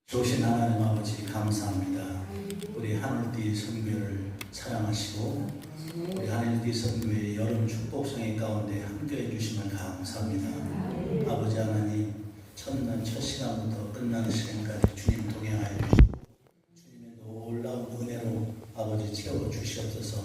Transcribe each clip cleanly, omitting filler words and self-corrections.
좋으신 하나님 아버지 감사합니다. 우리 하늘띠 선교를 사랑하시고 우리 하늘띠 선교의 여름 축복성의 가운데 함께해 주시면 감사합니다. 아버지 하나님 첫날 첫 시간부터 끝나는 시간까지 주님 동행하여 주시고 주님의 놀라운 은혜로 아버지 채워 주시옵소서.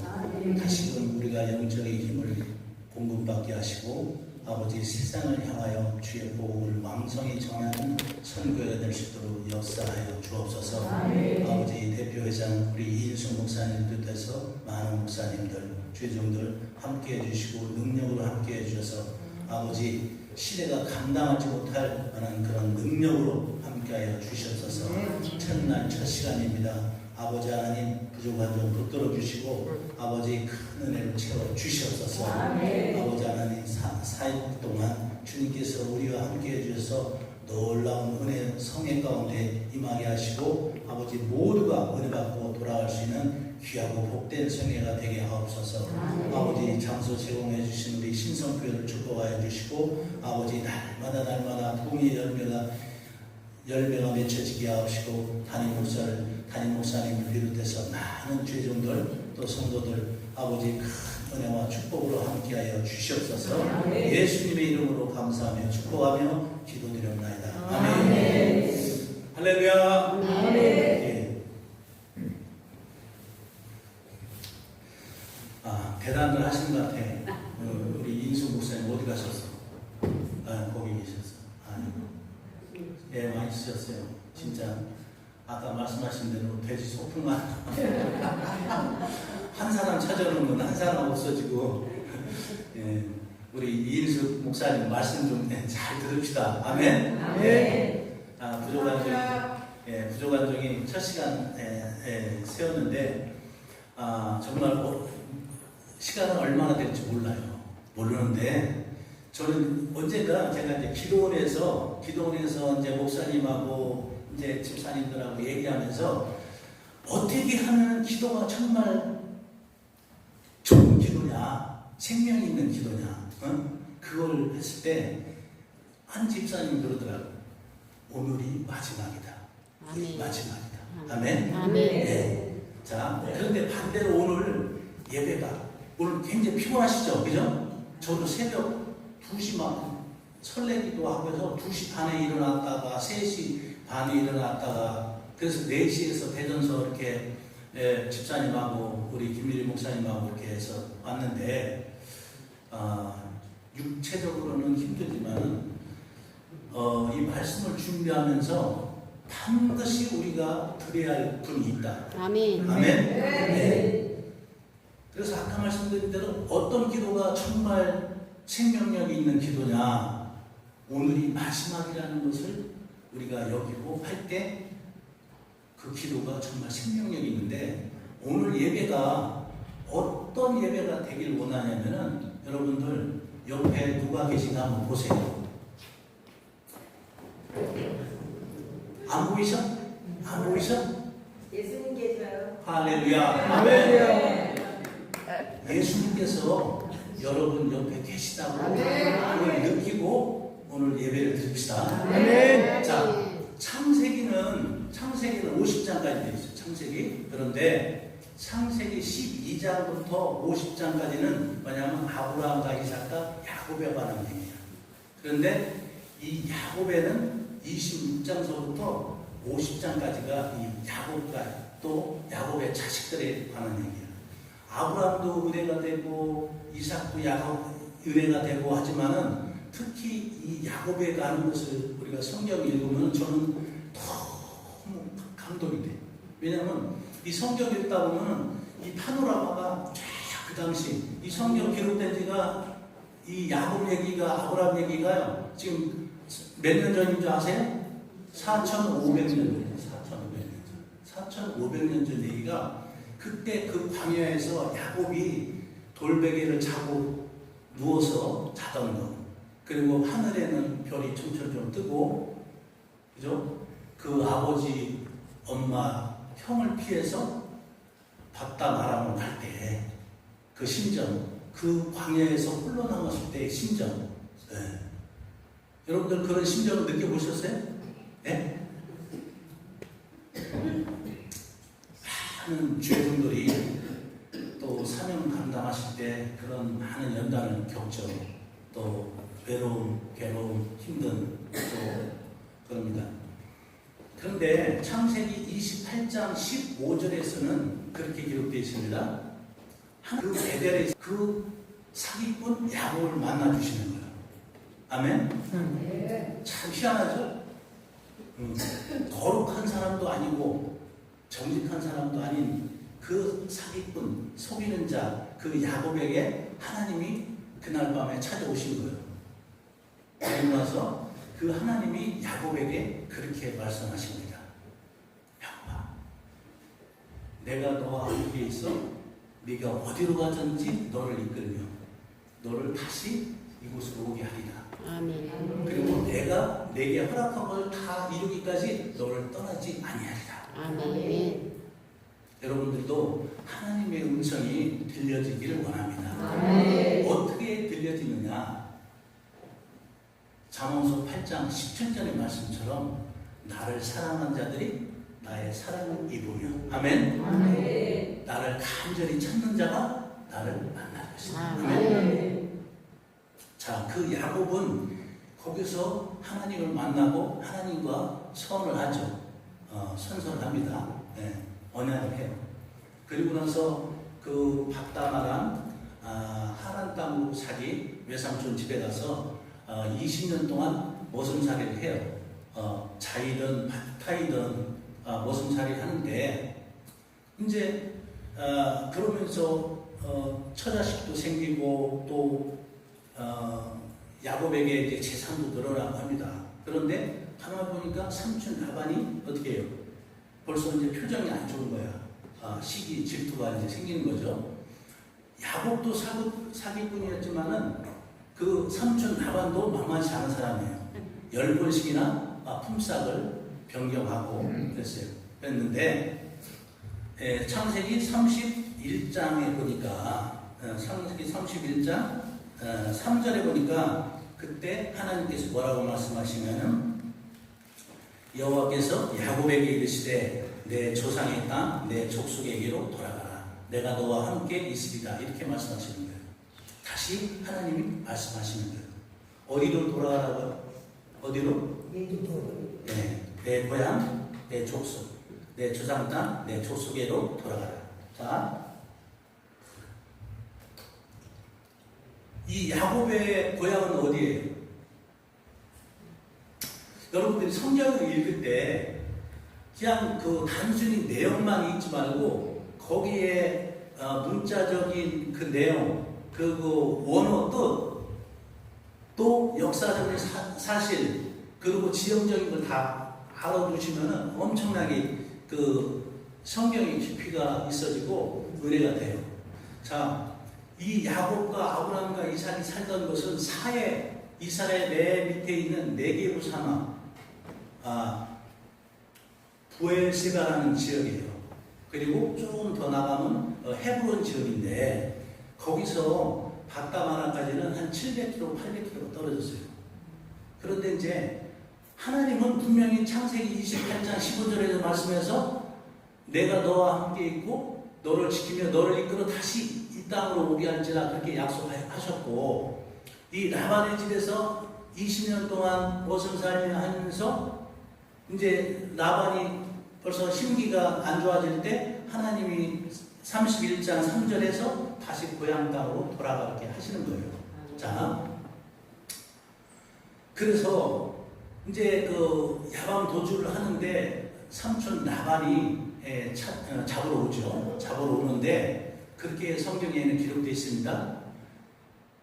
다시금 우리가 영적인 힘을 공급받게 하시고 아버지 세상을 향하여 주의 복음을 왕성히 전하는 선교가 될 수 있도록 역사하여 주옵소서. 아버지 대표회장 우리 이인숙 목사님 비롯해서 많은 목사님들 주의종들 함께해 주시고 능력으로 함께해 주셔서 아버지 시대가 감당하지 못할 만한 그런 능력으로 함께하여 주시옵소서. 첫날 첫 시간입니다. 아버지 하나님 부족한 점 붙들어 주시고 아버지 큰 은혜를 채워 주시옵소서. 아버지 하나님 사역 동안 주님께서 우리와 함께 해주셔서 놀라운 은혜 성행 가운데 임하게 하시고 아버지 모두가 은혜 받고 돌아갈 수 있는 귀하고 복된 성회가 되게 하옵소서. 아버지 장소 제공해 주신 우리 신성교회를 축복하여 주시고 아버지 날마다 동의 열매가 맺혀지게 하시고 담임 목사님을 비롯해서 많은 죄종들 또 성도들 아버지 큰 은혜와 축복으로 함께하여 주시옵소서. 예수님의 이름으로 감사하며 축복하며 기도드렸나이다. 아멘. 할렐루야. 아멘. 예. 대단을 하신 것 같아. 우리 인수 목사님 어디 가셨어? 거기 계셨어. 예, 많이 쓰셨어요. 진짜 아까 말씀하신 대로 돼지 소풍만 한 사람 찾아오는 건 한 사람 없어지고 예, 우리 이인숙 목사님 말씀 좀 잘 들읍시다. 아멘. 부족한 종이 첫 시간 세웠는데 정말 시간은 얼마나 될지 모르는데 저는 언젠가 제가 이제 기도원에서 이제 목사님하고 이제 집사님들하고 얘기하면서 어떻게 하면 기도가 정말 좋은 기도냐, 생명 있는 기도냐, 그걸 했을 때 한 집사님 그러더라고. 오늘이 마지막이다. 아멘. 마지막이다. 아멘. 아멘. 네. 자, 그런데 반대로 오늘 예배가 오늘 굉장히 피곤하시죠, 그죠? 저도 새벽 2시 막 설레기도 하고 해서 2시 반에 일어났다가 3시 반에 일어났다가 그래서 4시에서 대전서 이렇게 집사님하고 우리 김미리 목사님하고 이렇게 해서 왔는데 육체적으로는 힘들지만 이 말씀을 준비하면서 반드시 우리가 드려야 할 분이 있다. 아멘. 아멘. 네. 그래서 아까 말씀드린 대로 어떤 기도가 정말 생명력이 있는 기도냐, 오늘이 마지막이라는 것을 우리가 여기고 할 때 그 기도가 정말 생명력이 있는데 오늘 예배가 어떤 예배가 되길 원하냐면은 여러분들 옆에 누가 계신가 한번 보세요. 안 보이셔? 안 보이셔? 예수님 계셔요. 할렐루야. 아멘. 예수님께서 여러분 옆에 계시다고 오늘 느끼고 오늘 예배를 드립시다. 아멘. 자, 창세기는 50장까지 되어 있어요. 창세기. 그런데 창세기 12장부터 50장까지는 뭐냐면 아브라함과 이삭과 야곱에 관한 얘기야. 그런데 이 야곱에는 26장서부터 50장까지가 이 야곱과 또 야곱의 자식들에 관한 얘기야. 아브라함도 은혜가 되고 이삭도 은혜가 되고 하지만은 특히 이 야곱에 가는 것을 우리가 성경 읽으면 저는 너무 감동이 돼. 왜냐하면 이 성경 읽다 보면 이 파노라마가 쫙 그 당시 이 성경 기록된 지가 이 야곱 얘기가 아브라함 얘기가요 지금 몇 년 전인 줄 아세요? 4,500년 전이에요. 4,500년 전 얘기가 그때 그 광야에서 야곱이 돌베개를 자고 누워서 자던 거, 그리고 하늘에는 별이 점점점 뜨고, 그죠? 그 아버지, 엄마, 형을 피해서 바다나라로 갈 때 그 심정, 그 광야에서 홀로 남았을 때의 심정, 여러분들 그런 심정을 느껴보셨어요? 네? 많은 죄종들이 또 사명 감당하실 때 그런 많은 연단을 겪죠. 또 외로움, 괴로움, 힘든 또 그럽니다. 그런데 창세기 28장 15절에서는 그렇게 기록되어 있습니다. 그 베델에서 그 사기꾼 야곱을 만나 주시는 거예요. 아멘. 참 희한하죠. 거룩한 사람도 아니고 정직한 사람도 아닌 그 사기꾼, 속이는 자, 그 야곱에게 하나님이 그날 밤에 찾아오신 거예요. 그리고 나서 그 하나님이 야곱에게 그렇게 말씀하십니다. 야곱아, 내가 너와 함께 있어 네가 어디로 가든지 너를 이끌며 너를 다시 이곳으로 오게 하리라. 아멘. 그리고 내가 내게 허락한 걸 다 이루기까지 너를 떠나지 아니하리라. 아멘. 여러분들도 하나님의 음성이 들려지기를 원합니다. 아멘. 어떻게 들려지느냐? 잠언서 8장 17절의 말씀처럼 나를 사랑한 자들이 나의 사랑을 입으며 아멘. 아멘. 나를 간절히 찾는 자가 나를 만날 것이다. 아멘. 아멘. 자, 그 야곱은 거기서 하나님을 만나고 하나님과 서원을 하죠. 선서를 합니다. 네, 언약을 해요. 그리고 나서 그 박다마랑 하란 땅으로 사기 외삼촌 집에 가서 20년 동안 머슴살이를 해요. 자이든 타이든 머슴살이 하는데 이제 그러면서 처자식도 생기고 또 야곱에게 이제 재산도 늘어나고 합니다. 그런데 가만 보니까 삼촌 라반이 어떻게 해요? 벌써 이제 표정이 안 좋은 거야. 시기, 질투가 이제 생기는 거죠. 야곱도 사기꾼이었지만은 그 삼촌 라반도 만만치 않은 사람이에요. 10번씩이나 품삯을 변경하고 그랬는데 창세기 31장에 보니까 창세기 31장 3절에 보니까 그때 하나님께서 뭐라고 말씀하시면은 여호와께서 야곱에게 이르시되 내 조상의 땅 내 족속에게로 돌아가라. 내가 너와 함께 있으리라. 이렇게 말씀하시는 거예요. 다시 하나님이 말씀하시는 거예요. 어디로 돌아가라고요? 어디로? 네, 내 고향, 내 족속, 내 조상 땅, 내 족속에로 돌아가라. 자, 이 야곱의 고향은 어디예요? 여러분들이 성경을 읽을 때 그냥 그 단순히 내용만 읽지 말고 거기에 문자적인 그 내용, 그 원어 뜻, 또 역사적인 사실, 그리고 지형적인 걸 다 알아두시면 엄청나게 그 성경의 깊이가 있어지고 은혜가 돼요. 자, 이 야곱과 아브라함과 이삭이 살던 것은 사해 이스라엘 맨 밑에 있는 네게브 사막, 부엘세바라는 지역이에요. 그리고 조금 더 나가면 헤브론 지역인데 거기서 바다마라까지는 한 700km, 800km 떨어졌어요. 그런데 이제 하나님은 분명히 창세기 28장 15절에서 말씀해서 내가 너와 함께 있고 너를 지키며 너를 이끌어 다시 이 땅으로 오게 할지라 그렇게 약속하셨고, 이 라반의 집에서 20년 동안 머슴살이를 하면서 이제 라반이 벌써 심기가 안 좋아질 때 하나님이 31장 3절에서 다시 고향 땅으로 돌아가게 하시는 거예요. 자, 그래서 이제 그 야밤 도주를 하는데 삼촌 라반이 잡으러 오죠. 잡으러 오는데 그렇게 성경에는 기록되어 있습니다.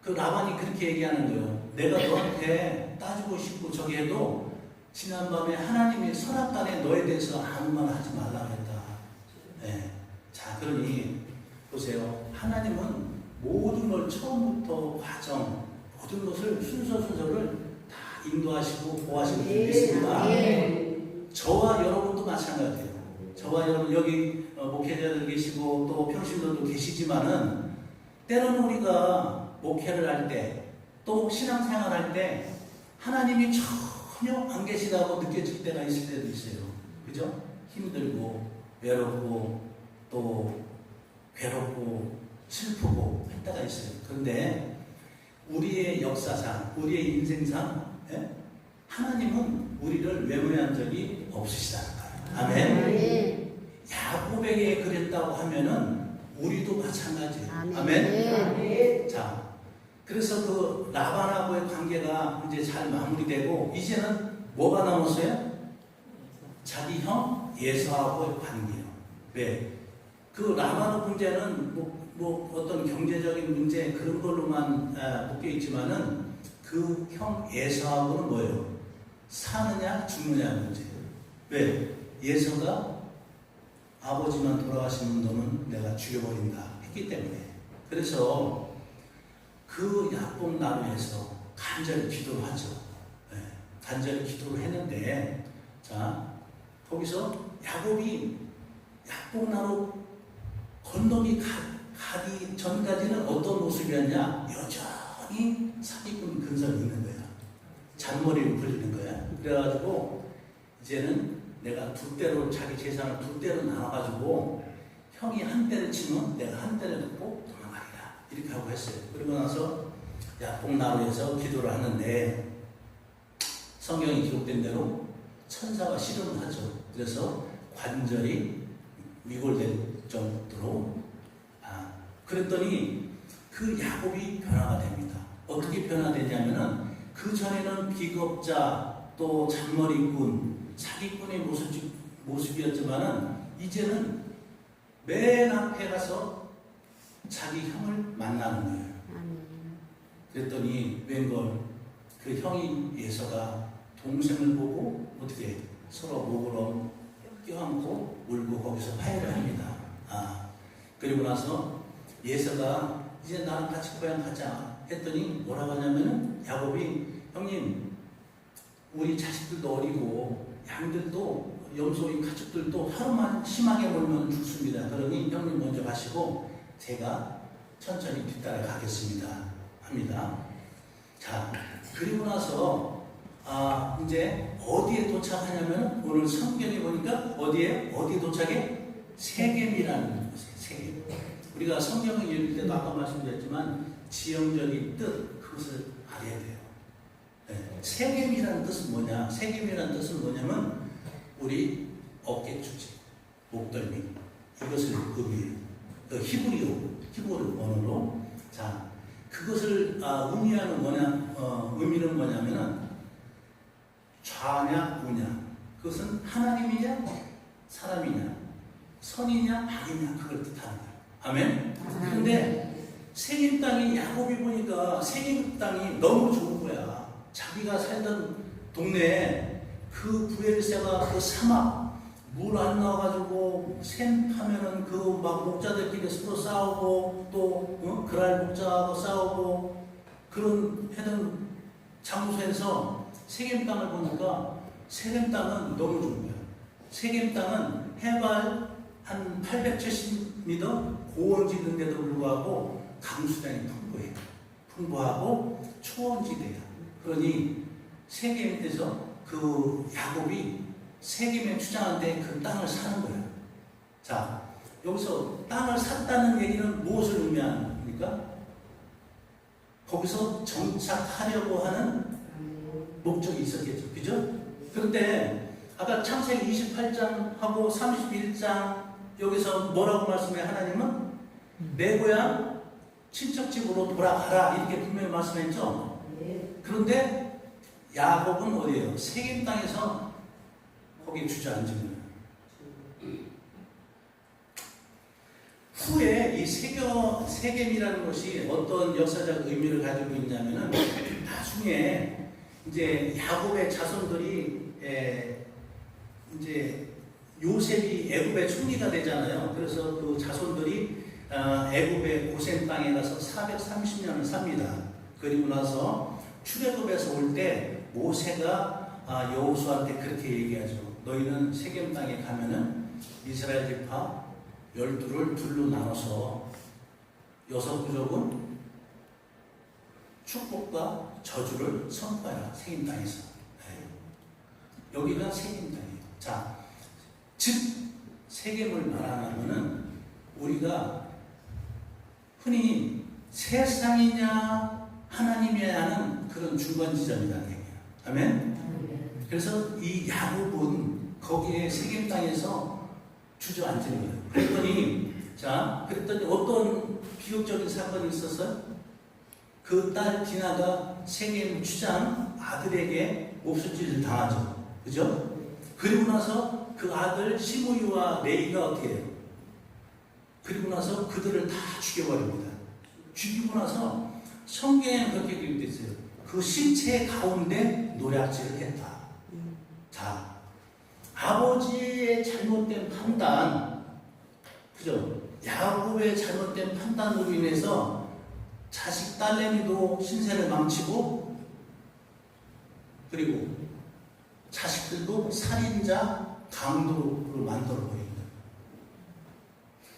그 라반이 그렇게 얘기하는 거예요. 내가 너한테 따지고 싶고 저기 해도 지난밤에 하나님이 선악간에 너에 대해서 아무 말 하지 말라 했다. 네. 자, 그러니 보세요. 하나님은 모든 걸 처음부터 과정, 모든 것을 순서를 다 인도하시고 보호하시는 분이 있습니다. 저와 여러분도 마찬가지예요. 저와 여러분 여기 목회자들 계시고 또 평신도도 계시지만은 때로는 우리가 목회를 할 때 또 신앙생활 할 때 하나님이 전혀 안 계시다고 느껴질 때가 있을 때도 있어요. 그죠? 힘들고 외롭고 또 괴롭고 슬프고 할 때가 있어요. 그런데 우리의 역사상, 우리의 인생상 하나님은 우리를 외면한 적이 없으시다는 거예요. 아멘. 야곱에게 그랬다고 하면은 우리도 마찬가지예요. 아멘. 자, 그래서 그 라반하고의 관계가 이제 잘 마무리되고 이제는 뭐가 남았어요? 자기 형 예서하고의 관계예요. 왜? 그 라반의 문제는 뭐 어떤 경제적인 문제 그런 걸로만 묶여 있지만은 그 형 예서하고는 뭐예요? 사느냐 죽느냐 문제예요. 왜? 예서가 아버지만 돌아가시는 놈은 내가 죽여버린다 했기 때문에. 그래서 그 야곱 나루에서 간절히 기도를 하죠. 간절히 기도를 했는데, 자, 거기서 야곱이 야곱 나루 건너기 가기 전까지는 어떤 모습이었냐? 여전히 사기꾼 근성이 있는 거야. 잔머리를 굴리는 거야. 그래가지고 이제는 내가 두 대로 자기 재산을 두 대로 나눠가지고 형이 한 대를 치면 내가 한 대를 듣고 도망가리라 이렇게 하고 했어요. 그리고 나서 야복나루에서 기도를 하는데 성경에 기록된 대로 천사가 실험을 하죠. 그래서 관절이 위골될 정도로 그랬더니 그 야곱이 변화가 됩니다. 어떻게 변화되냐면은 그 전에는 비겁자 또 잔머리꾼 사기꾼의 모습이었지만은 이제는 맨 앞에 가서 자기 형을 만나는 거예요. 그랬더니 웬걸 그 형이 예서가 동생을 보고 어떻게 서로 목을 껴안고 울고 거기서 화해를 합니다. 그리고 나서 예서가 이제 나랑 같이 고향 가자 했더니 뭐라고 하냐면은 야곱이 형님 우리 자식들도 어리고 양들도 염소인 가축들도 하루만 심하게 몰면 죽습니다. 그러니 형님 먼저 가시고 제가 천천히 뒤따라 가겠습니다 합니다. 자, 그리고 나서 이제 어디에 도착하냐면 오늘 성경에 보니까 어디에 도착해? 세겜이라는 곳이에요. 세겜. 우리가 성경을 읽을 때도 아까 말씀드렸지만 지형적인 뜻 그것을 알아야 돼요. 세겜이라는 뜻은 뭐냐? 세겜이라는 뜻은 뭐냐면 우리 어깨 주지, 목덜미 이것을 의미해요. 히브리 언어로. 자, 그것을 의미하는 의미는 뭐냐면은 좌냐 우냐. 그것은 하나님이냐 사람이냐 선이냐 악이냐 그걸 뜻하는 거예요. 아멘. 그런데 세겜 땅이 야곱이 보니까 세겜 땅이 너무 좋은 거야. 자기가 살던 동네에 그 부엘세가 그 사막 물 안 나와가지고 샘 파면은 그 막 목자들끼리 서로 싸우고 또 그랄 목자하고 싸우고 그런 하던 장소에서 세겜 땅을 보니까 세겜 땅은 너무 좋은 거야. 세겜 땅은 해발 한 870m 고원지대인데도 불구하고 강수량이 풍부하고 초원지대야. 그러니 세겜에서 그 야곱이 세겜에 주장한데 그 땅을 사는 거예요. 자, 여기서 땅을 샀다는 얘기는 무엇을 의미합니까? 거기서 정착하려고 하는 목적이 있었겠죠. 그죠? 그런데 아까 창세기 28장하고 31장 여기서 뭐라고 말씀해? 하나님은 내 고향 친척집으로 돌아가라 이렇게 분명히 말씀했죠. 그런데 야곱은 어디예요? 세겜 땅에서 거기 주저앉은 거예요. 후에 이 세겜이라는 것이 어떤 역사적 의미를 가지고 있냐면은 나중에 이제 야곱의 자손들이 이제 요셉이 애굽의 총리가 되잖아요. 그래서 그 자손들이 애굽의 고센 땅에 가서 430년을 삽니다. 그리고 나서 출애굽에서 올 때 모세가 여호수아한테 그렇게 얘기하죠. 너희는 세겜 땅에 가면은 이스라엘 지파 12를 둘로 나눠서 6부족은 축복과 저주를 선포해라. 세겜 땅에서. 여기가 세겜 땅이에요. 자, 즉 세겜을 말하면은 우리가 흔히 세상이냐 하나님이냐는 그런 중간 지점이라는 얘기예요. 아멘. 그래서 이 야곱은 거기에 세겜 땅에서 주저앉은 거예요. 그랬더니 어떤 비극적인 사건이 있었어요? 그 딸 디나가 세겜 주장 아들에게 몹쓸짓을 당하죠. 그죠? 그리고 나서 그 아들 시므이와 레이가 어떻게 해요? 그리고 나서 그들을 다 죽여버립니다. 죽이고 나서 성경에 그렇게 기록되어 있어요. 그 시체 가운데 노략질을 했다. 자, 아버지의 잘못된 판단, 그죠? 야곱의 잘못된 판단으로 인해서 자식 딸내미도 신세를 망치고, 그리고 자식들도 살인자, 강도로 만들어버립니다.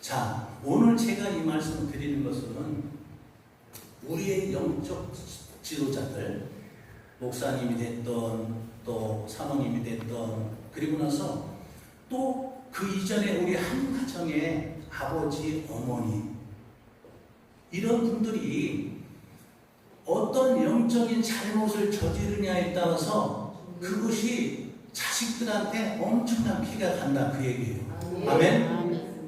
자, 오늘 제가 이 말씀을 드리는 것은 우리의 영적 지도자들, 목사님이 됐던 또 사모님이 됐던, 그리고 나서 또 그 이전에 우리 한 가정의 아버지, 어머니, 이런 분들이 어떤 영적인 잘못을 저지르냐에 따라서 그것이 자식들한테 엄청난 피가 간다, 그 얘기예요. 아멘?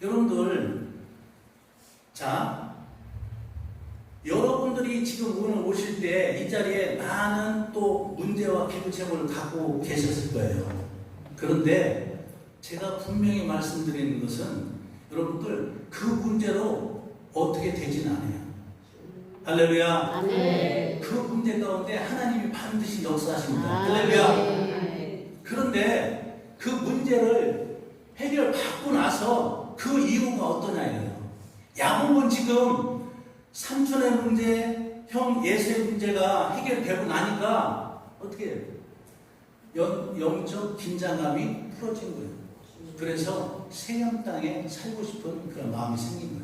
여러분들, 자, 여러분들이 지금 오늘 오실 때 이 자리에 많은 또 문제와 피부체물을 갖고 계셨을 거예요. 그런데 제가 분명히 말씀드리는 것은 여러분들 그 문제로 어떻게 되진 않아요. 할렐루야. 아멘. 그 문제 가운데 하나님이 반드시 역사하십니다. 아, 할렐루야. 네. 그런데 그 문제를 해결받고 나서 그 이유가 어떠냐예요. 야곱은 지금 삼촌의 문제, 형 예수의 문제가 해결되고 나니까 어떻게 해요? 영적 긴장감이 풀어진 거예요. 그래서 세겜 땅에 살고 싶은 그런 마음이 생긴 거예요.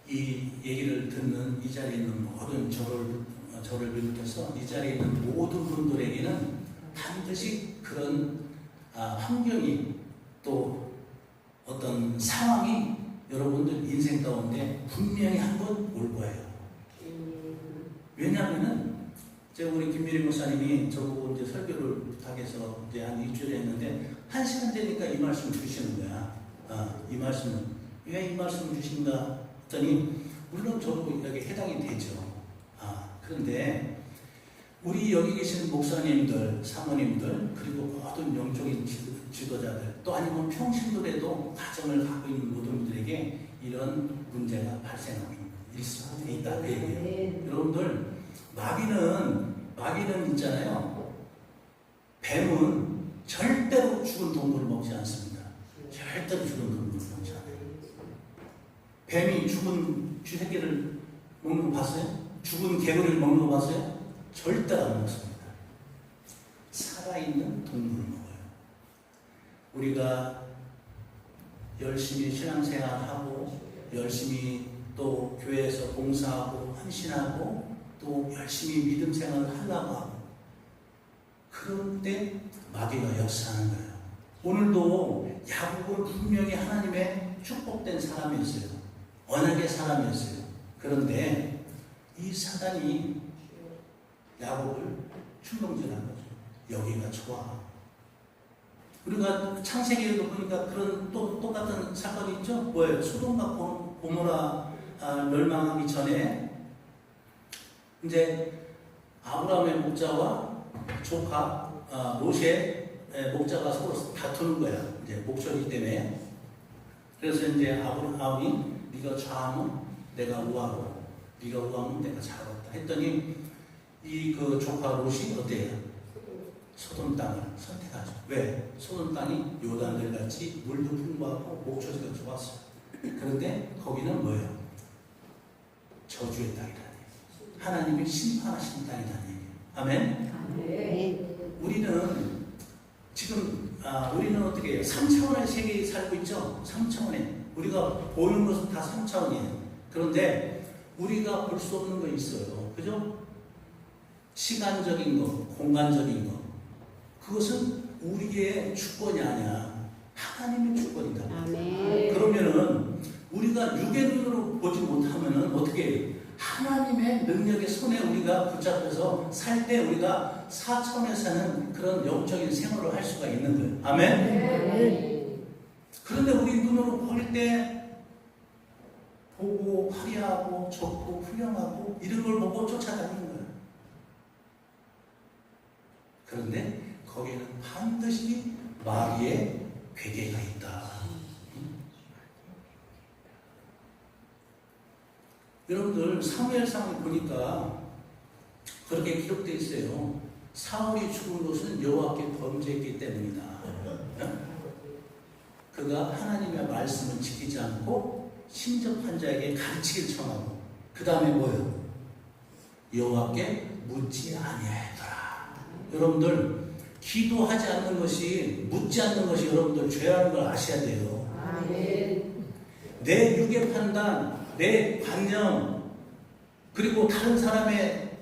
이 얘기를 듣는 이 자리에 있는 모든 저를 비롯해서 이 자리에 있는 모든 분들에게는 반드시 그런 환경이 또 어떤 상황이 여러분들 인생 가운데 분명히 한 번 올 거예요. 왜냐하면은 제가 우리 김미리 목사님이 저보고 이제 설교를 부탁해서 이제 한 일주일 했는데 1시간 되니까 이 말씀을 주시는 거야. 이 말씀은 왜 이 말씀을 주신가 했더니 물론 저도 여기 해당이 되죠. 그런데 우리 여기 계시는 목사님들, 사모님들, 그리고 모든 영적인 지도자들, 또 아니면 평신도에도 가정을 갖고 있는 모든 분들에게 이런 문제가 발생하고 있다. 그 얘기예요. 여러분들, 마귀는 있잖아요. 뱀은 절대로 죽은 동물을 먹지 않습니다. 절대로 죽은 동물을 먹지 않아요. 뱀이 죽은 쥐새끼를 먹는 거 봤어요? 죽은 개구리를 먹는 거 봤어요? 절대 안 먹습니다. 살아있는 동물을 먹어요. 우리가 열심히 신앙생활하고 열심히 또 교회에서 봉사하고 헌신하고 또 열심히 믿음 생활을 하려고 하고 그런데 마귀가 역사하는 거예요. 오늘도 야곱은 분명히 하나님의 축복된 사람이었어요. 언약의 사람이었어요. 그런데 이 사단이 야곱을 충동질한 거죠. 여기가 좋아. 우리가 창세기에도 보니까 그런 또 똑같은 사건이 있죠. 뭐예요? 소돔과 고모라 멸망하기 전에 이제 아브라함의 목자와 조카 롯의 목자가 서로 다투는 거야. 이제 목소리 때문에. 그래서 이제 아브라함이 네가 좌하면 내가 우하고 네가 우하면 내가 좌하겠다 했더니 이 그 조카 롯이 어때요? 소돔 땅을 선택하죠. 왜? 소돔 땅이 요단들 같이 물도 풍부하고 목초지가 좋았어. 그런데 거기는 뭐예요? 저주의 땅이라는 얘기예요. 하나님이 심판하신 땅이라는 얘기예요. 아멘? 네. 우리는 지금 우리는 어떻게 해요? 3차원의 세계에 살고 있죠. 3차원에 우리가 보는 것은 다 3차원이에요. 그런데 우리가 볼 수 없는 거 있어요. 그죠? 시간적인 거, 공간적인 거. 그것은 우리의 주권이 아니야. 하나님의 주권이다. 아멘. 그러면은 우리가 육의 눈으로 보지 못하면은 어떻게 해요? 하나님의 능력의 손에 우리가 붙잡혀서 살 때 우리가 사천에 사는 그런 영적인 생활을 할 수가 있는 거예요. 아멘? 아멘. 그런데 우리 눈으로 볼 때 보고 화려하고 좋고 훌륭하고 이런 걸 보고 쫓아다니는 거예요. 그런데 거기에는 반드시 마귀의 괴계가 있다. 여러분들 사무엘상을 보니까 그렇게 기록되어 있어요. 사울이 죽은 것은 여호와께 범죄했기 때문이다. 그가 하나님의 말씀을 지키지 않고 신접한 자에게 가르치기를 청하고 그 다음에 뭐예요? 여호와께 묻지 아니하였더라. 여러분들 기도하지 않는 것이 묻지 않는 것이 여러분들 죄라는 걸 아셔야 돼요. 아멘. 내 육의 판단, 내 관념, 그리고 다른 사람의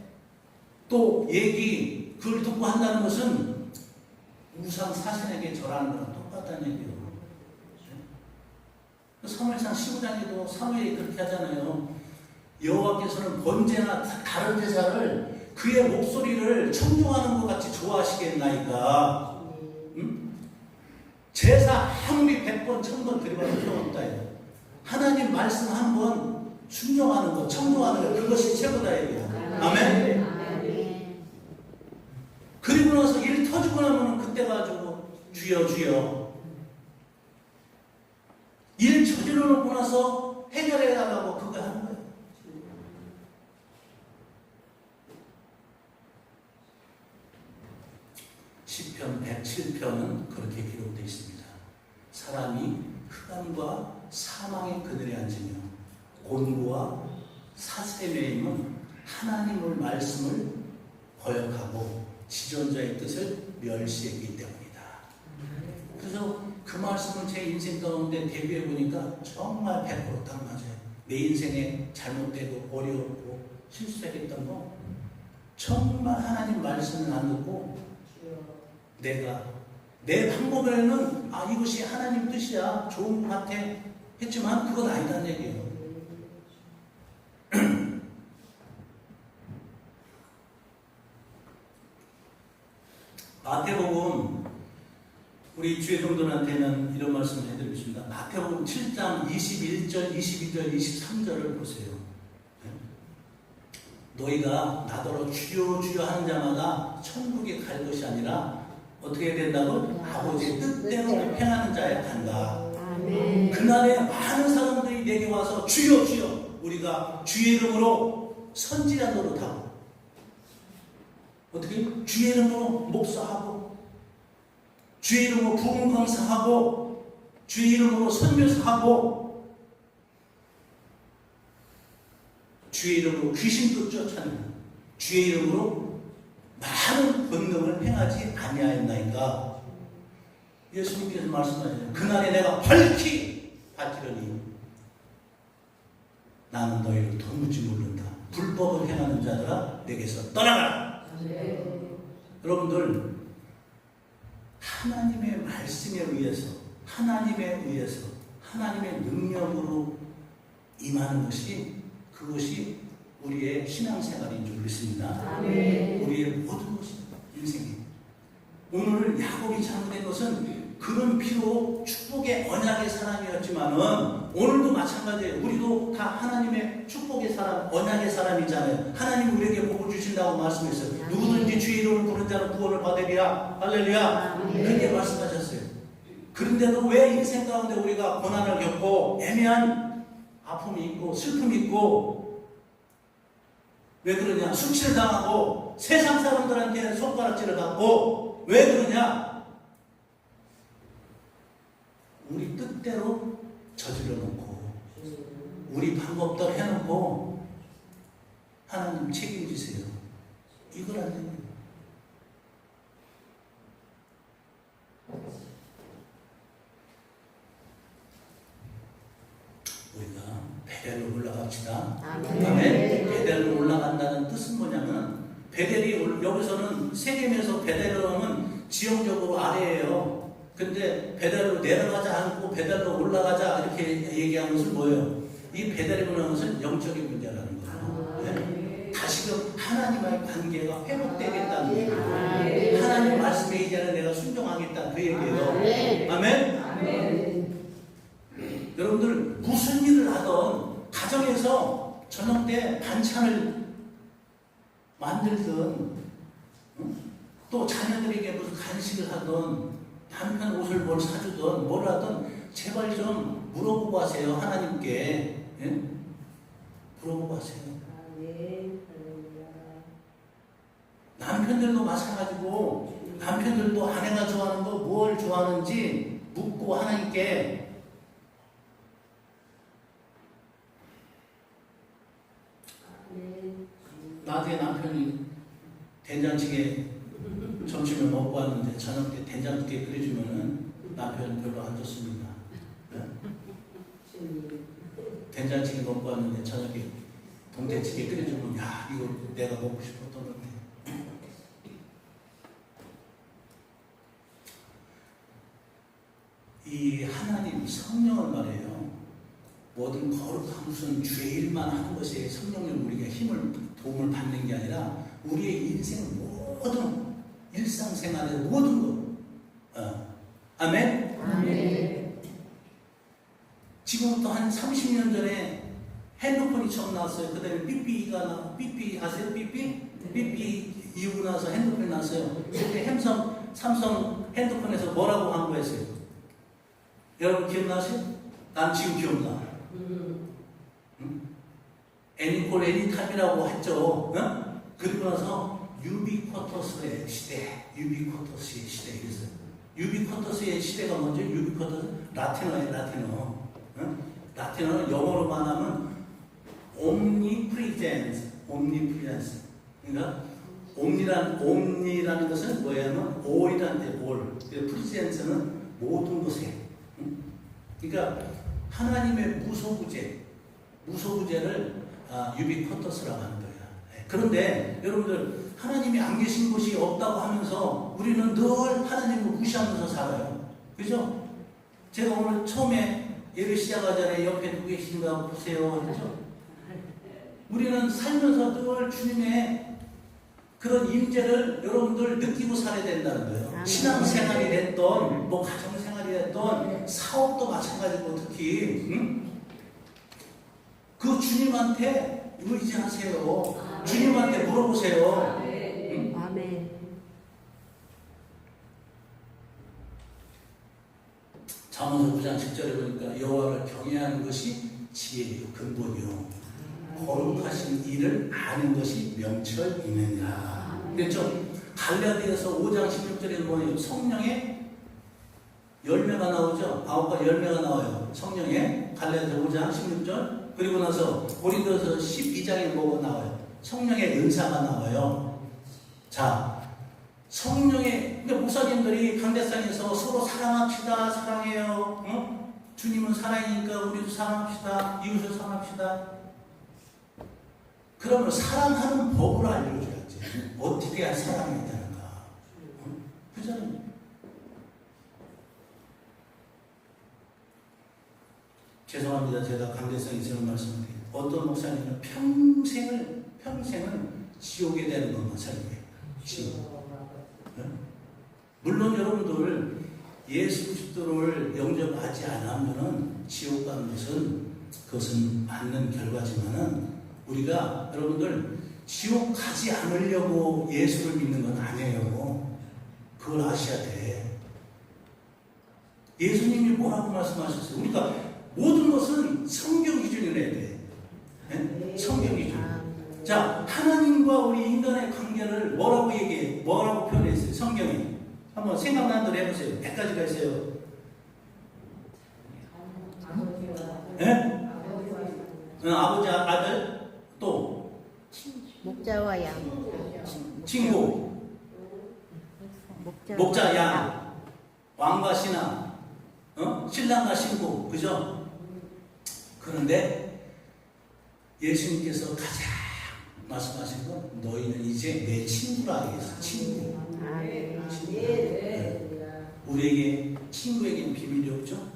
또 얘기, 그걸 듣고 한다는 것은 우상 사신에게 절하는 거랑 똑같다는 얘기예요. 사무엘상 15장에도 사무엘이 그렇게 하잖아요. 여호와께서는 번제나 다른 제사를 그의 목소리를 청종하는 것 같이 좋아하시겠나이까. 제사 아무리 100번, 1000번 드려봐도 소용없다. 하나님 말씀 한 번 순종하는 것, 청종하는 것, 그것이 최고다. 아멘? 아멘. 그리고 나서 일 터지고 나면 그때 가지고 주여 주여 일 저질러 놓고 나서 해결해 달라고 그거 하는 거예요. 시편 107편은 그렇게 기록되어 있습니다. 사람이 흑암과 사망의 그늘에 앉으며 곤고와 사슬에 매임은 하나님의 말씀을 거역하고 지존자의 뜻을 멸시했기 때문이다. 그래서 그 말씀을 제 인생 가운데 대비해 보니까 정말 100%딱 맞아요. 내 인생에 잘못되고 어려웠고 실수했던 거 정말 하나님 말씀을 안 듣고 내가 내 방법에는 이것이 하나님 뜻이야 좋은 것 같아 했지만 그건 아니다는 얘기예요. 마태복음 우리 주의 성도들한테는 이런 말씀을 해드리겠습니다. 마태복음 7장 21절, 22절, 23절을 보세요. 너희가 나더러 주여 주여 하는 자마다 천국에 갈 것이 아니라 어떻게 된다고? 아버지의 뜻대로 행하는 자에 간다. 아멘. 그날에 많은 사람들이 내게 와서 주여 주여 우리가 주의 이름으로 선지자 노릇하고 어떻게? 주의 이름으로 목사하고 주의 이름으로 부흥 강사하고 주의 이름으로 선교사하고 주의 이름으로 귀신도 쫓아내고 주의 이름으로 많은 권능을 행하지 아니하였나이까. 예수님께서 말씀하시죠. 그날에 내가 밝히 밝히려니 나는 너희를 도무지 모른다. 불법을 행하는 자들아 내게서 떠나가라. 여러분들 하나님의 말씀에 의해서 하나님의 능력으로 임하는 것이 그것이 우리의 신앙생활인 줄 믿습니다. 아멘. 우리의 모든 것이 인생이 오늘 야곱이 잘못된 것은 그는 비록 축복의 언약의 사람이었지만은 오늘도 마찬가지예요. 우리도 다 하나님의 축복의 사람, 언약의 사람이잖아요. 하나님 우리에게 복을 주신다고 말씀했어요. 누구든지 주의 이름을 부른 자는 구원을 받으리라. 할렐루야. 그렇게 말씀하셨어요. 그런데도 왜 인생 가운데 우리가 고난을 겪고 애매한 아픔이 있고 슬픔이 있고 왜 그러냐? 수치를 당하고 세상 사람들한테 손가락질을 받고 왜 그러냐? 우리 뜻대로 저질러 놓고 우리 방법대로 해놓고 하나님 책임지세요. 이걸 안 됩니다. 우리가 배로 올라가 올라갑시다. 아멘. 아멘. 베델로 올라간다는 뜻은 뭐냐면 여기서는 세겜에서 베델로 하면 지형적으로 아래예요. 근데 베델로 내려가자 않고 베델로 올라가자 이렇게 얘기한 것은 뭐예요? 이 베델이라는 것은 영적인 문제라는 거예요. 네? 다시금 하나님과의 관계가 회복되겠다는 얘기예요. 하나님 말씀에 이제는 내가 순종하겠다 그 얘기예요. 아멘. 여러분들 무슨 일을 하던 가정에서 저녁 때 반찬을 만들든 또 자녀들에게 무슨 간식을 하든 남편 옷을 뭘 사주든 뭘 하든 제발 좀 물어보고 하세요. 하나님께. 예? 물어보고 하세요. 남편들도 마찬가지고 남편들도 아내가 좋아하는 거 뭘 좋아하는지 묻고 하나님께 나중에 남편이 된장찌개 점심을 먹고 왔는데 저녁 때 된장찌개 끓여주면은 남편 별로 안 좋습니다. 네? 된장찌개 먹고 왔는데 저녁에 동태찌개 끓여주면 야 이거 내가 먹고 싶었던 건데. 이 하나님 성령을 말해요. 모든 거룩한 무슨 주의 일만 하는 것이 성령님 우리가 힘을 도움을 받는 게 아니라 우리의 인생 모든 일상생활의 모든 것. 아멘. 아멘. 지금부터 한 30년 전에 핸드폰이 처음 나왔어요. 그 다음에 삐삐 아세요? 삐삐 이후고 나서 핸드폰이 나왔어요. 그때 삼성 핸드폰에서 뭐라고 광고했어요? 여러분 기억나세요? 난 지금 기억나. 애니콜 애니탑이라고 했죠. 그리고 나서 유비쿼터스의 시대, 유비쿼터스의 시대 그래서 유비쿼터스의 시대가 먼저 유비쿼터스 라틴어예요. 라틴어는 영어로 말하면 omnipresence. 그러니까 옴니라는 것은 뭐냐면 all이라는 데 all. presence는 모든 것에. 그러니까 하나님의 무소부재를 유비쿼터스라고 하는 거예요. 그런데 여러분들 하나님이 안 계신 곳이 없다고 하면서 우리는 늘 하나님을 무시하면서 살아요. 그죠? 제가 오늘 처음에 예배 시작하기 전에 옆에 누구 계신가 보세요. 그렇죠? 우리는 살면서 늘 주님의 그런 임재를 여러분들 느끼고 살아야 된다는 거예요. 신앙생활이 됐던 뭐 가정생활이 됐던 사업도 마찬가지고 특히 그 주님한테 의지하세요. 주님한테 물어보세요. 아멘. 잠언서 9장 10절에 보니까 여호와를 경외하는 것이 지혜요 근본이요 거룩하신 일을 아는 것이 명철이느니라. 그렇죠? 갈라디아서 5장 16절에 보면 성령의 열매가 나오죠. 9가지 열매가 나와요. 성령의 갈라디아서 5장 16절 그리고 나서 고린도서 12장에 뭐가 나와요? 성령의 은사가 나와요. 자, 성령의 목사님들이 강대상에서 서로 사랑합시다, 사랑해요. 주님은 사랑이니까 우리도 사랑합시다, 이웃을 사랑합시다. 그러면 사랑하는 법을 알려줘야지. 어떻게 해야 사랑해야 되는가? 그잖아요. 죄송합니다. 제가 강대상에 있는 말씀을 드려요. 어떤 목사님은 평생을 지옥에 되는 것만 살게. 지옥. 물론 여러분들 예수 그리스도를 영접하지 않으면은 지옥 가는 그것은 맞는 결과지만은 우리가 여러분들 지옥 가지 않으려고 예수를 믿는 건 아니에요. 그걸 아셔야 돼. 예수님이 뭐라고 말씀하셨어요? 우리가 모든 것은 성경 기준으로 해야 돼. 네? 성경 기준. 자, 하나님과 우리 인간의 관계를 뭐라고 얘기해? 뭐라고 표현했어요? 성경이. 한번 생각나는 대로 해보세요. 100가지가 있어요. 네? 아버지, 아들, 또 목자와 양. 친구, 목자, 양, 왕과 신하, 신랑과 신부, 그죠? 그런데 예수님께서 가장 말씀하신 건 너희는 이제 내 친구라 하겠어. 친구. 우리에게 친구에게는 비밀이 없죠.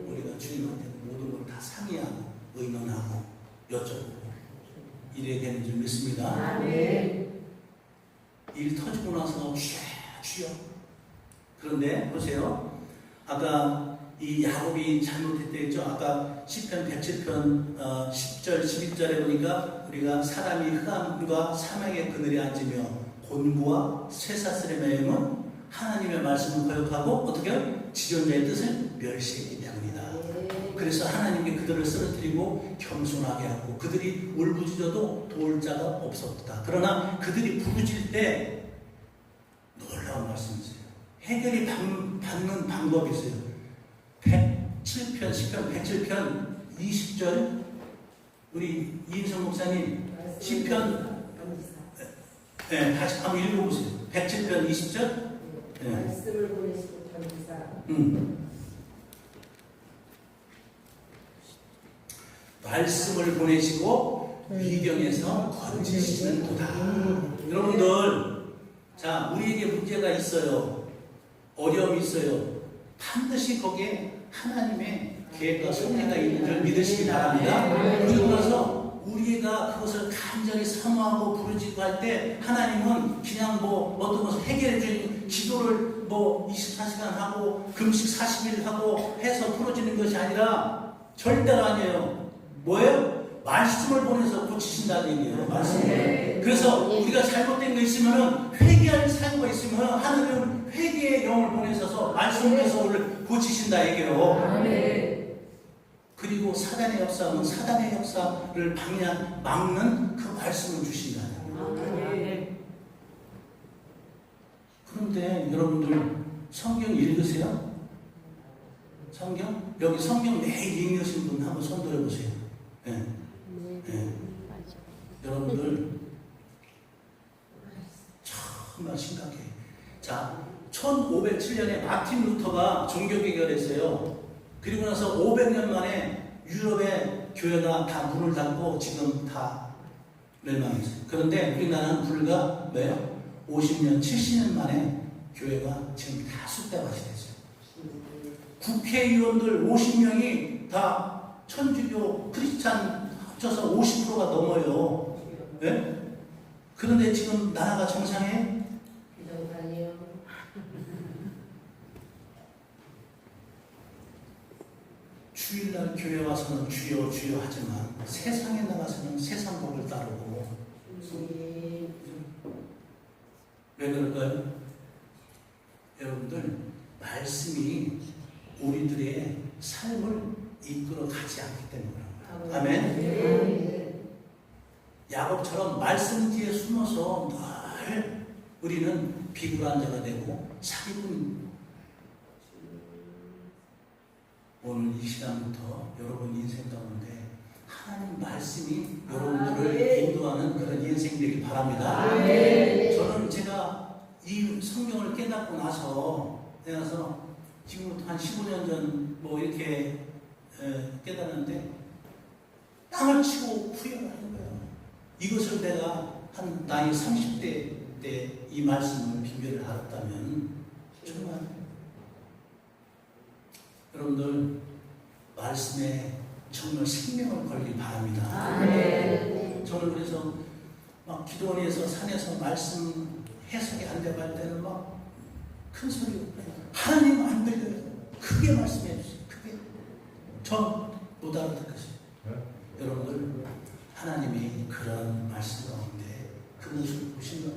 우리가 주님한테 모든 걸 다 상의하고 의논하고 여쭤보고 이래야 되는 줄 믿습니다. 일 터지고 나서 주여. 그런데 보세요. 아까 이 야곱이 잘못했다 했죠. 아까 시편 107편 10절 11절에 보니까 우리가 사람이 흑암과 사망의 그늘에 앉으며 곤고와 쇠사슬에 매임은 하나님의 말씀을 거역하고 어떻게 지존자의 뜻을 멸시했기 때문이다. 그래서 하나님께 그들을 쓰러뜨리고 겸손하게 하고 그들이 울부짖어도 도울 자가 없었다. 그러나 그들이 부르짖을 때 놀라운 말씀이세요. 해결이 받는 방법이 있어요. 107편 10편 107편 20절 우리 이인성 목사님 시편 다시 한번 읽어보세요. 107편 20절 말씀을 보내시고 전사 말씀을 보내시고 위경에서 건지시는도다. 여러분들, 자, 우리에게 문제가 있어요. 어려움이 있어요. 반드시 거기에 하나님의 계획과 섭리가 있는 줄 믿으시기 바랍니다. 그리고 나서 우리가 그것을 간절히 사모하고 부르짖고 할 때 하나님은 그냥 뭐 어떤 것을 해결해 주는 기도를 뭐 24시간 하고 금식 40일 하고 해서 풀어지는 것이 아니라 절대로 아니에요. 뭐예요? 말씀을 보내서 고치신다는 얘기예요. 말씀을. 그래서 우리가 잘못된 거 있으면 회개할 사유가 있으면 하나님은 회개의 영을 보내셔서 말씀에서 우리를 고치신다 얘기예요. 그리고 사단의 역사는 사단의 역사를 막는 그 말씀을 주신다는 거예요. 그런데 여러분들 성경 읽으세요? 성경? 여기 성경 매일 읽으신 분 한번 손 들어보세요. 네. 네. 여러분들 정말 심각해. 자, 1507년에 마틴 루터가 종교개혁을 했어요. 그리고 나서 500년 만에 유럽의 교회가 다 문을 닫고 지금 다 멸망했어요. 그런데 우리나라는 불과 뭐예요? 50년, 70년 만에 교회가 지금 다 쑥대밭이 됐어요. 국회의원들 50명이 다 천주교, 크리스찬 합쳐서 50%가 넘어요. 네? 그런데 지금 나라가 정상에 주일날 교회 와서는 주여 주여 하지만 세상에 나가서는 세상 법을 따르고 왜 그럴까요? 여러분들 말씀이 우리들의 삶을 이끌어 가지 않기 때문에 그런 거예요. 아멘. 야곱처럼 말씀 뒤에 숨어서 늘 우리는 비굴한 자가 되고 사기꾼. 오늘 이 시간부터 여러분 인생 가운데 하나님 말씀이 여러분들을 인도하는 그런 인생 되길 바랍니다. 저는 제가 이 성경을 깨닫고 나서 지금부터 한 15년 전 뭐 이렇게 깨달았는데 땅을 치고 후회를 하는 거예요. 이것을 내가 한 나이 30대 때 이 말씀을 비밀을 알았다면 정말 여러분들 말씀에 정말 생명을 걸길 바랍니다. 저는 그래서 막 기도원에서 산에서 말씀 해석이 안 되고 할 때는 막 큰 소리로 하나님 안 들려요. 크게 말씀해 주세요. 크게. 전 못 알아듣겠어요. 여러분들 하나님이 그런 말씀 가운데 그 모습을 보시면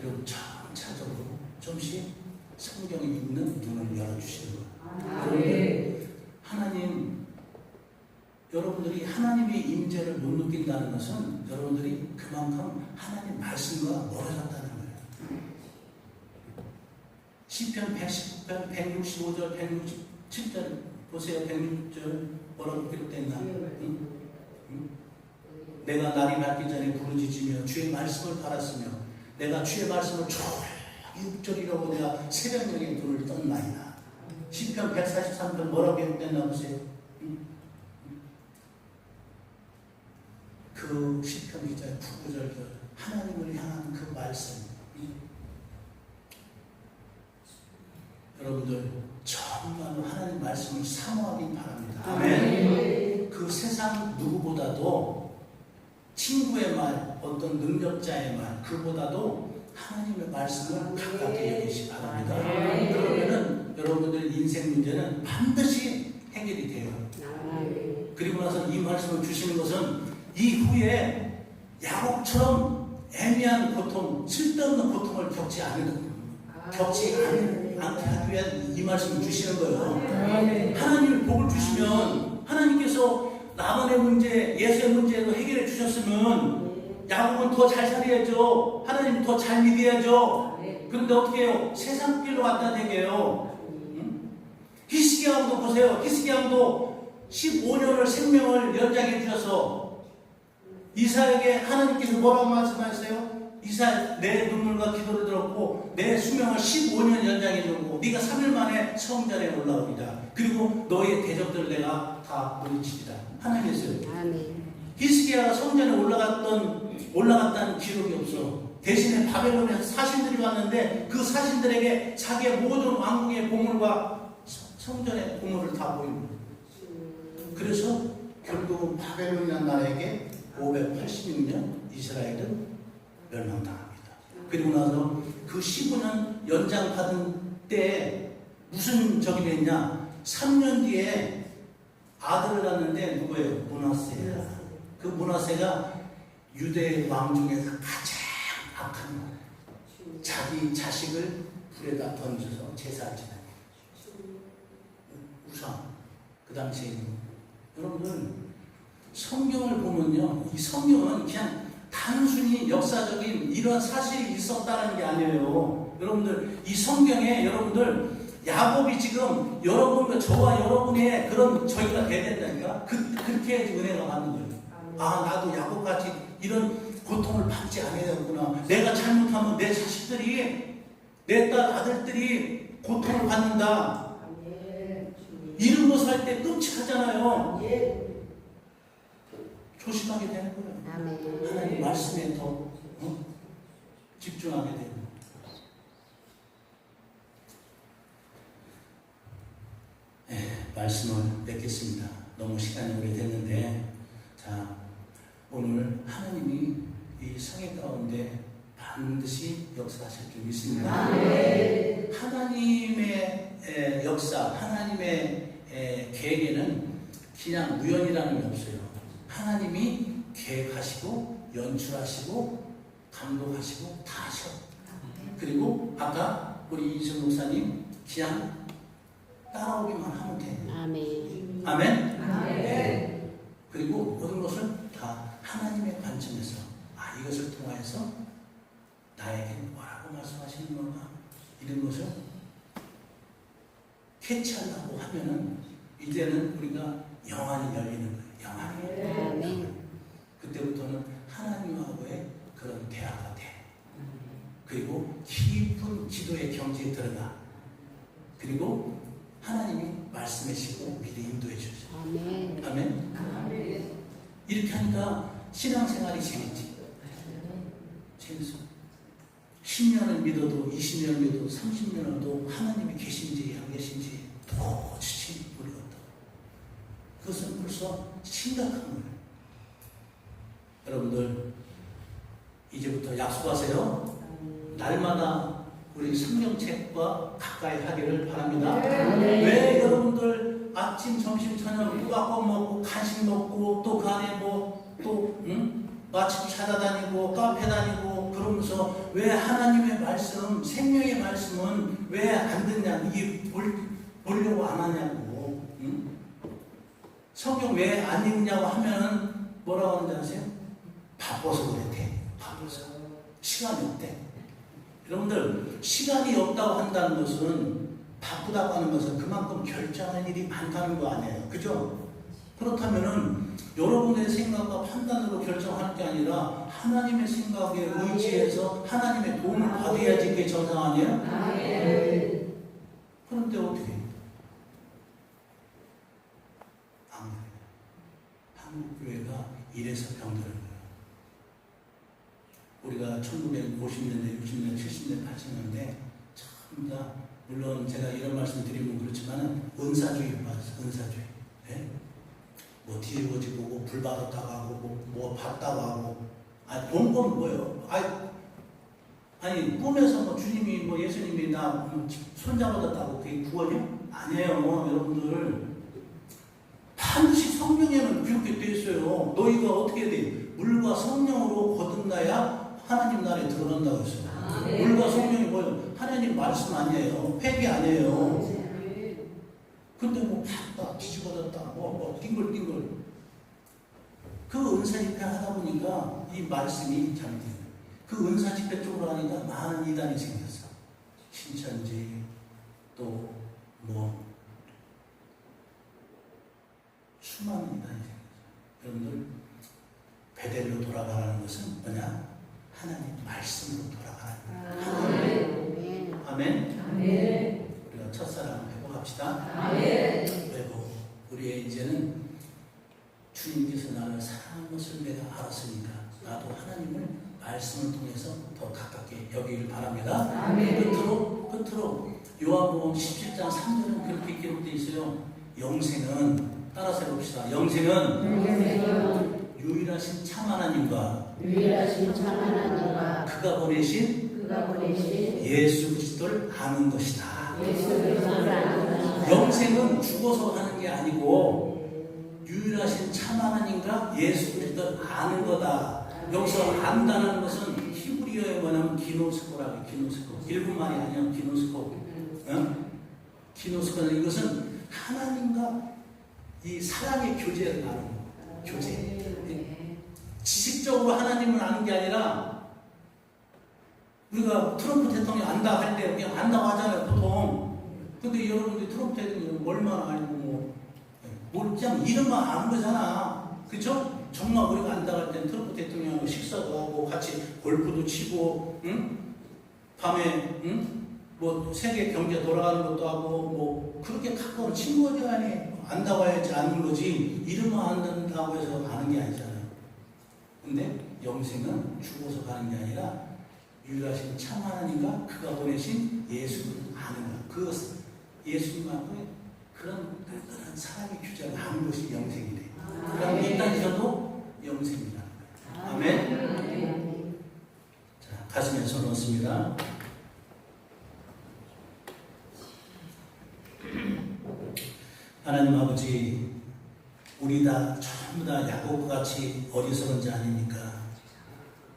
여러분 점차적으로 좀씩 성경에 있는 눈을 열어주시는 거예요. 여러분들 하나님 여러분들이 하나님의 임재를 못 느낀다는 것은 여러분들이 그만큼 하나님 말씀과 멀어졌다는 거예요. 시편 119편 165절 167절 보세요. 106절 뭐라고 기록되어 있나? 내가 날이 밝기 전에 부르짖으며 주의 말씀을 바랐으며 내가 주의 말씀을 조용히 6절이라고 내가 새벽녘에 눈을 떴나이다. 시편 143편 뭐라고 기록됐나 보세요. 그 시편 기자의 9구절 하나님을 향한 그 말씀. 여러분들 정말로 하나님 말씀을 사모하기 바랍니다. 아멘. 그 세상 누구보다도 친구의 말, 어떤 능력자의 말, 그보다도 하나님의 말씀을 가깝게 여기시 바랍니다. 그러면은 여러분들 인생 문제는 반드시 해결이 돼요. 그리고 나서 이 말씀을 주시는 것은 이후에 야곱처럼 애매한 고통, 쓸데없는 고통을 겪지 않게 하기 위한 이 말씀을 주시는 거예요. 하나님이 복을 주시면 하나님께서 나만의 문제, 예수의 문제도 해결해 주셨으면 야곱은 더 잘 살아야죠. 하나님 더 잘 믿어야죠. 그런데 어떻게 해요? 세상 길로 갖다 대게요. 히스기야 왕도 보세요. 히스기야 왕도 15년을 생명을 연장해 주셔서 이사에게 하나님께서 뭐라고 말씀하셨어요? 이사, 내 눈물과 기도를 들었고 내 수명을 15년 연장해 주고 네가 3일 만에 성전에 올라오리라. 그리고 너의 대적들을 내가 다 물리치리라. 하나님께서요. 히스기야가 성전에 올라갔다는 기록이 없어. 대신에 바벨론에서 사신들이 왔는데 그 사신들에게 자기의 모든 왕궁의 보물과 성전의 보물을 다 보입니다. 그래서 결국은 바벨론이라는 나라에게 586년 이스라엘은 멸망당합니다. 그리고 나서 그 15년 연장받은 때에 무슨 적이 됐냐? 3년 뒤에 아들을 낳는데 누구예요? 므낫세야. 그 므낫세가 유대 왕 중에서 가장 악한 자기 자식을 불에다 던져서 제사를 지내요. 우상. 그 당시에 여러분들 성경을 보면요, 이 성경은 그냥 단순히 역사적인 이런 사실이 있었다는 게 아니에요. 여러분들 이 성경에 여러분들 야곱이 지금 여러분과 저와 여러분의 그런 저희가 돼야 된다니까. 그렇게 은혜가 받는 거예요. 아, 나도 야곱같이 이런 고통을 받지 않아야겠구나. 내가 잘못하면 내 자식들이, 내 딸 아들들이 고통을 받는다. 이런 것을 할 때 끔찍하잖아요. 조심하게 되는 거예요. 하나님 말씀에 더 집중하게 되는 거예요. 말씀을 맺겠습니다. 너무 시간이 오래됐는데, 자, 오늘 하나님이 이 성회 가운데 반드시 역사하실 줄 믿습니다. 하나님의 역사, 하나님의 계획에는 그냥 우연이라는 게 없어요. 하나님이 계획하시고 연출하시고 감독하시고 다 하셔. 그리고 아까 우리 이준 목사님 그냥 따라오기만 하면 돼요. 아멘. 네. 그리고 모든 것을 다 하나님의 관점에서 이것을 통하여서 나에게 뭐라고 말씀하시는 건가, 이런 것을 캐치하려고 하면은 이제는 우리가 영안이 열리는 거예요. 영안이. 그때부터는 하나님하고의 그런 대화가 돼. 그리고 깊은 기도의 경지에 들어가. 그리고 하나님이 말씀하시고 미리 인도해 주죠. 아멘. 이렇게 하니까 신앙생활이 재밌지. 재밌어. 10년을 믿어도 20년을 믿어도 30년을 믿어도 하나님이 계신지 안 계신지 도저히 모르겠다. 그것은 벌써 심각한 거예요. 여러분들 이제부터 약속하세요. 날마다 우리 성경책과 가까이 하기를 바랍니다. 왜 여러분들 아침, 점심, 저녁 누가꼭 먹고 간식 먹고 또 그 안에 마침 찾아다니고 카페 다니고 그러면서 왜 하나님의 말씀, 생명의 말씀은 왜 안 듣냐, 이게 보려고 안 하냐고. 성경 왜 안 읽냐고 하면은 뭐라고 하는지 아세요? 바빠서 그랬대. 바빠서. 시간이 없대. 여러분들 시간이 없다고 한다는 것은, 바쁘다고 하는 것은 그만큼 결정할 일이 많다는 거 아니에요. 그죠? 그렇다면은 여러분의 생각과 판단으로 결정할 게 아니라 하나님의 생각에 의지해서 하나님의 도움을 받아야지 그게 정상 아니에요? 그런데 어떻게 해요? 안 그래요. 한국교회가 이래서 병드는 거예요. 우리가 1950년대, 60년대, 70년대, 80년대 전부 다 물론 제가 이런 말씀 드리면 그렇지만 은사주의 빠졌어요. 은사주의. 예? 뭐 뒤집어지 보고 불 받았다고 하고 뭐 봤다고 하고 본건 뭐예요? 아니 꿈에서 뭐 주님이 뭐 예수님이 나 손잡아줬다고 그게 구원이요? 아니에요. 여러분들 반드시 성경에는 그렇게 돼 있어요. 너희가 어떻게 돼? 물과 성령으로 거듭나야 하나님 나라에 들어간다고 했어요. 물과 성령이 뭐예요? 하나님 말씀 아니에요. 회개 아니에요. 근데 뭐 봤다, 뒤집어졌다, 뭐 띵글띵글. 그 은사 집회 하다 보니까 이 말씀이 잘못된 거예요. 그 은사 집회 쪽으로 하니까 많은 이단이 생겼어. 신천지, 또 뭐 수많은 이단이 생겼어요. 여러분들 베델로 돌아가라는 것은 뭐냐? 하나님 말씀으로 돌아가라는 거예요. 아멘. 아멘. 우리가 첫사랑 회복합시다. 아멘. 회복. 우리의 이제는 주님께서 나를 사랑하는 것을 내가 알았으니까 나도 하나님을 말씀을 통해서 더 가깝게 여기길 바랍니다. 아멘. 끝으로 요한복음 17장 3절은 그렇게 기록되어 있어요. 영생은 따라서 해봅시다. 영생은 유일하신 참 하나님과 그가 보내신 예수 그리스도를 아는 것이다. 영생은 죽어서 하는 게 아니고 유일하신 참 하나님과 예수 그리스도를 아는 거다. 여기서 안다는 것은 히브리어에 뭐냐면 기노스코라고 해요. 기노스코. 일본말이 아니야. 기노스코. 기노스코는 이것은 하나님과 이 사랑의 교제를 나누는 거예요. 교제. 지식적으로 하나님을 아는 게 아니라 우리가 트럼프 대통령 안다 할 때 그냥 안다고 하잖아요. 보통. 근데 여러분들이 트럼프 대통령 얼마나 알고 뭐 그냥 이름만 아는 거잖아. 그렇죠? 정말 우리가 안다고 할 때는 트럼프 대통령하고 식사도 하고 같이 골프도 치고 밤에 뭐 세계 경제 돌아가는 것도 하고 뭐 그렇게 가까운 친구지 아니 안다고 해야지 아는 거지 이름만 안다고 해서 아는 게 아니잖아요. 근데 영생은 죽어서 가는 게 아니라 유일하신 참 하나님과 그가 보내신 예수를 아는 것. 그 예수님하고의 그런 사람의 규제를 아는 것이 영생이래. 그럼 이 땅에서도 영생이라는 거예요. 아멘. 자, 가슴에 손 얹습니다. 하나님 아버지, 우리 다 전부 다 야곱과 같이 어리석은 자 아닙니까?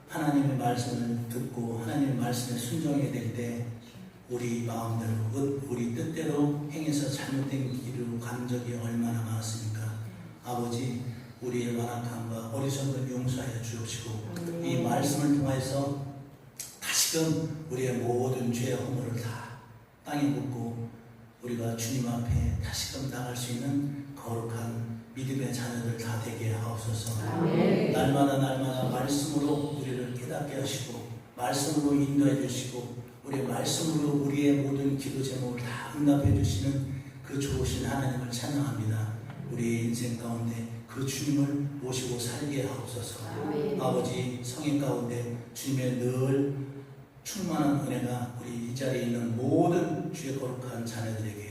하나님의 말씀을 듣고 하나님의 말씀에 순종해야 될 때 우리 마음대로 우리 뜻대로 행해서 잘못된 길로 간 적이 얼마나 많았습니까? 아버지, 우리의 완악함과 어리석음을 용서하여 주옵시고 이 말씀을 통해서 다시금 우리의 모든 죄의 허물을 다 땅에 묻고 우리가 주님 앞에 다시금 나갈 수 있는 거룩한 믿음의 자녀들 다 되게 하옵소서. 아멘. 날마다 말씀으로 우리를 깨닫게 하시고 말씀으로 인도해 주시고 우리의 말씀으로 우리의 모든 기도 제목을 다 응답해 주시는 그 좋으신 하나님을 찬양합니다. 우리의 인생 가운데 그 주님을 모시고 살게 하옵소서. 아멘. 아버지, 성인 가운데 주님의 늘 충만한 은혜가 우리 이 자리에 있는 모든 주의 거룩한 자녀들에게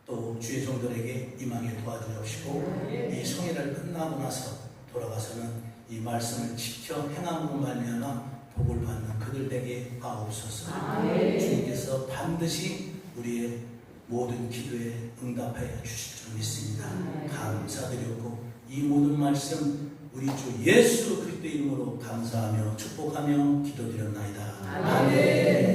또 주의 종들에게 임하게 도와주옵시고 이 성회를 끝나고 나서 돌아가서는 이 말씀을 지켜 행함으로 말미암아 복을 받는 그들 되게 하옵소서. 주님께서 반드시 우리의 모든 기도에 응답하여 주실 줄 믿습니다. 감사드렸고 이 모든 말씀 우리 주 예수 그리스도 이름으로 감사하며 축복하며 기도드렸나이다. 아멘.